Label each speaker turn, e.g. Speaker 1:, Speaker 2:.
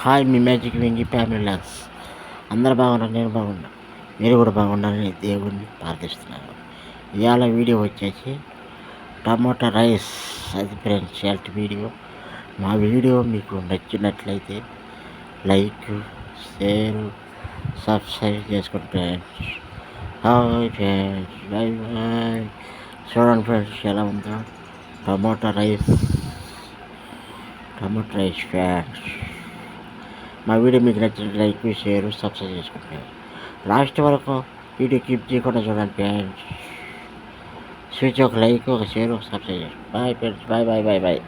Speaker 1: Hi మీ magic Vengi family logs. అందరూ బాగున్నారు, నేను బాగున్నా. మీరు కూడా బాగుండాలని దేవుడిని ప్రార్థిస్తున్నాను. ఇవాళ వీడియో వచ్చేసి టమాటా రైస్. అది ఫ్రెండ్స్ హెల్త్ వీడియో. మా వీడియో మీకు నచ్చినట్లయితే లైక్, షేర్, సబ్స్క్రైబ్ చేసుకోండి friends. Hi friends, bye bye. చూడండి ఫ్రెండ్స్ ఎలా ఉందో టమాటా రైస్ ఫ్రెండ్స్. మా వీడియో మీకు నచ్చిన లైక్, షేర్, సబ్స్క్రైబ్ చేసుకుంటారు. లాస్ట్ వరకు వీడియో కీప్ చేయకుండా చూడండి ఫ్రెండ్స్. స్విచ్ ఒక లైక్, ఒక షేర్, ఒక సబ్స్క్రైబ్ చేసుకోండి. Bye friends, bye bye bye bye.